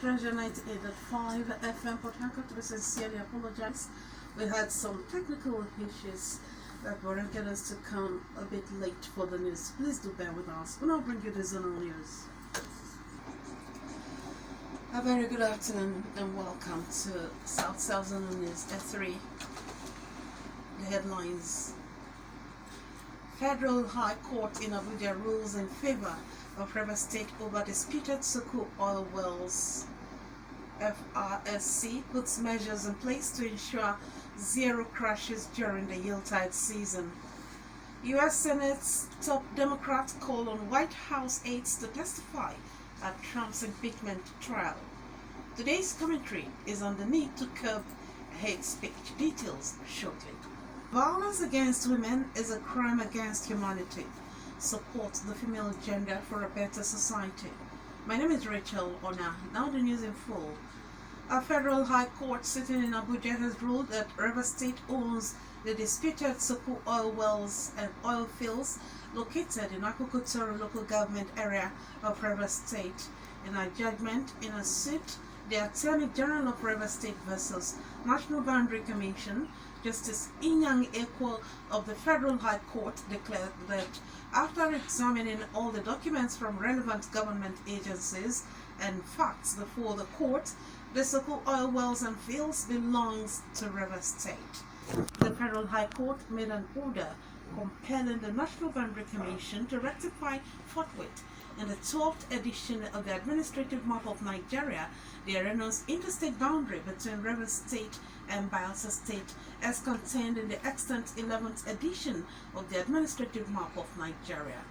Treasure 98.5 FM Port Harcourt. We sincerely apologize. We had some technical issues that warranted us to come a bit late for the news. Please do bear with us. We'll now bring you the zonal news. A very good afternoon and welcome to South Zonal News at 3. The headlines. Federal High Court in Abuja rules in favor of Rivers State over disputed Soko oil wells. FRSC puts measures in place to ensure zero crashes during the Yuletide season. U.S. Senate's top Democrats call on White House aides to testify at Trump's impeachment trial. Today's commentary is on the need to curb hate speech. Details shortly. Violence against women is a crime against humanity. Support the female gender for a better society. My name is Rachel ONAH. Now the news in full. A federal high court sitting in Abuja has ruled that Rivers State owns the disputed Soko oil wells and oil fields located in Akukutoro local government area of Rivers State. In a judgment in a suit, the Attorney General of Rivers State versus National Boundary Commission, Justice Inyang Ekwo of the Federal High Court declared that after examining all the documents from relevant government agencies and facts before the court, the Soko oil wells and fields belongs to Rivers State. The Federal High Court made an order compelling the National Boundary Commission to rectify forthwith in the 12th edition of the Administrative Map of Nigeria, the erroneous interstate boundary between Rivers State and Bayelsa State as contained in the extant 11th edition of the Administrative Map of Nigeria.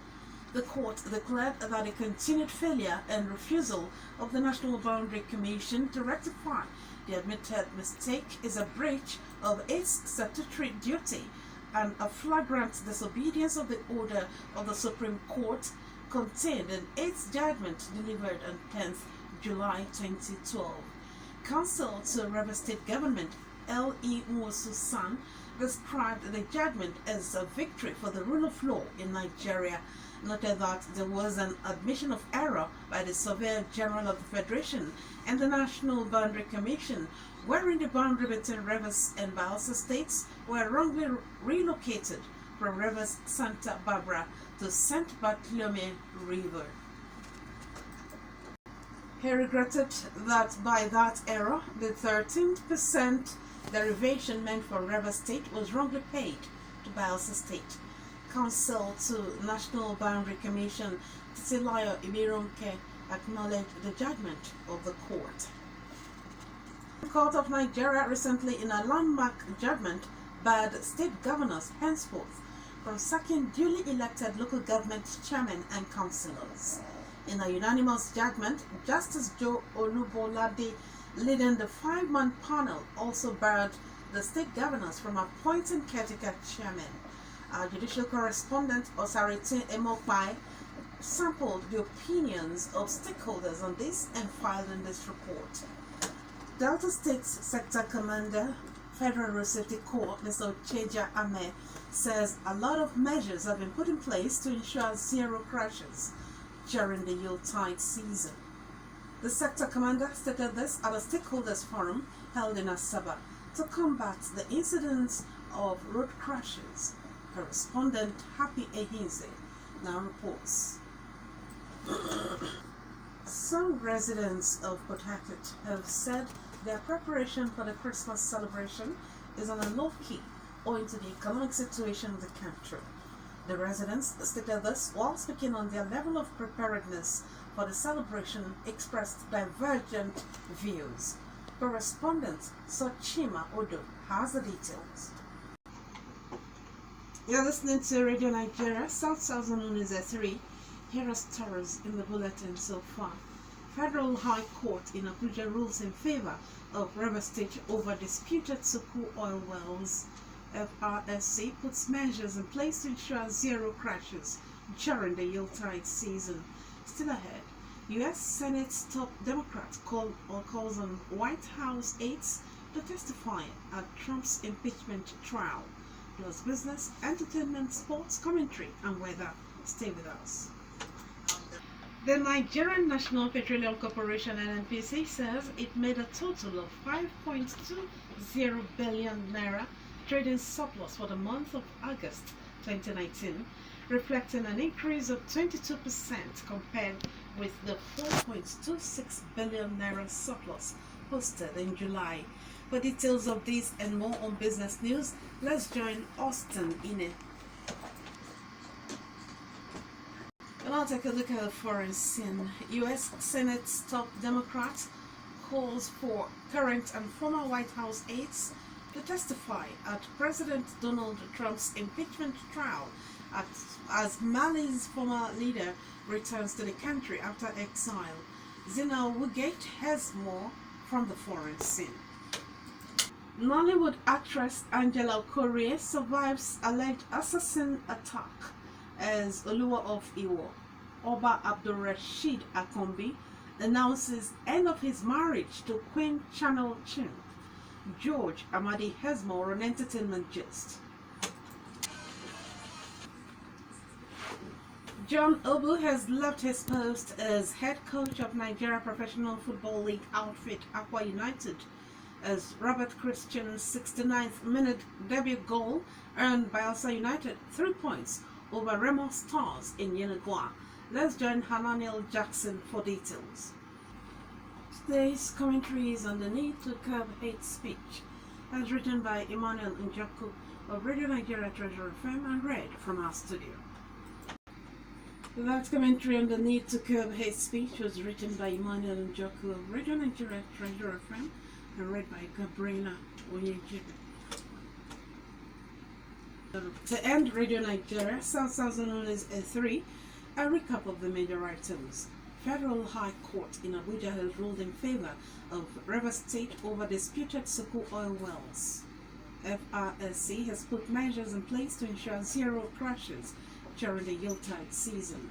The court declared that the continued failure and refusal of the National Boundary Commission to rectify the admitted mistake is a breach of its statutory duty and a flagrant disobedience of the order of the Supreme Court contained in its judgment delivered on 10th July 2012. Counsel to Rivers State Government L.E. Nwosu-san described the judgment as a victory for the rule of law in Nigeria, noted that there was an admission of error by the Surveyor General of the Federation and the National Boundary Commission, wherein the boundary between Rivers and Bayelsa states were wrongly relocated from Rivers Santa Barbara to St. Bartholomew River. He regretted that by that error, the 13% derivation meant for Rivers State was wrongly paid to Bayelsa State. Counsel to National Boundary Commission Titilayo Ibironke acknowledged the judgment of the court. The Court of Nigeria recently, in a landmark judgment, barred state governors henceforth from sacking duly elected local government chairmen and councillors. In a unanimous judgment, Justice Joe Olubolade, leading the 5-man panel, also barred the state governors from appointing caretaker chairmen. Our judicial correspondent, Osarite Emokpai, sampled the opinions of stakeholders on this and filed in this report. Delta State Sector Commander, Federal Road Safety Corps, Mr. Ocheja Ame, says a lot of measures have been put in place to ensure zero crashes during the Yuletide season. The sector commander stated this at a stakeholders forum held in Asaba to combat the incidents of road crashes. Correspondent Happy Ehinze now reports. Some residents of Port Harcourt have said their preparation for the Christmas celebration is on a low key owing to the economic situation of the country. The residents stated this while speaking on their level of preparedness for the celebration, expressed divergent views. Correspondent Sochima Odo has the details. You're listening to Radio Nigeria, South Zonal News at 3. Here are stories in the bulletin so far. Federal High Court in Abuja rules in favor of Rivers State over disputed Soko oil wells. FRSC puts measures in place to ensure zero crashes during the Yuletide season. Still ahead, U.S. Senate's top Democrat calls on White House aides to testify at Trump's impeachment trial. Plus business, entertainment, sports, commentary, and weather. Stay with us. The Nigerian National Petroleum Corporation (NNPC) says it made a total of 5.20 billion naira trading surplus for the month of August 2019, reflecting an increase of 22% compared with the 4.26 billion naira surplus posted in July. For details of this and more on business news, let's join Austin Ine. And I'll take a look at the foreign scene. U.S. Senate's top Democrat calls for current and former White House aides to testify at President Donald Trump's impeachment trial as Mali's former leader returns to the country after exile. Zina Wugate has more from the foreign scene. Nollywood actress Angela Okorie survives alleged assassin attack as Oluwa of Iwo. Oba Abdulrasheed Akombi announces end of his marriage to Queen Channel Chin. George Amadi has more on entertainment gist. John Obu has left his post as head coach of Nigeria Professional Football League outfit Aqua United as Robert Christian's 69th minute debut goal earned Bayelsa United 3 points over Remo Stars in Yenagoa. Let's join Hananiel Jackson for details. Today's commentary is on the need to curb hate speech, as written by Emmanuel Njoku of Radio Nigeria Treasury FM and read from our studio. That commentary on the need to curb hate speech was written by Emmanuel Njoku of Radio Nigeria Treasury FM and read by Gabriela Onyejibi. To end Radio Nigeria, South News 3, a recap of the major items. Federal High Court in Abuja has ruled in favor of Rivers State over disputed Soko oil wells. FRSC has put measures in place to ensure zero crashes during the Yuletide season.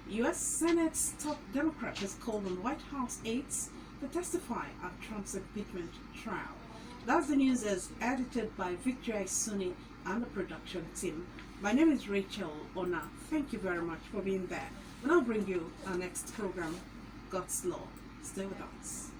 U.S. Senate's top Democrat has called on White House aides to testify at Trump's impeachment trial. That's the news as edited by Victoria Suni and the production team. My name is Rachel ONAH. Thank you very much for being there. And I'll bring you our next program, God's Law. Stay with us.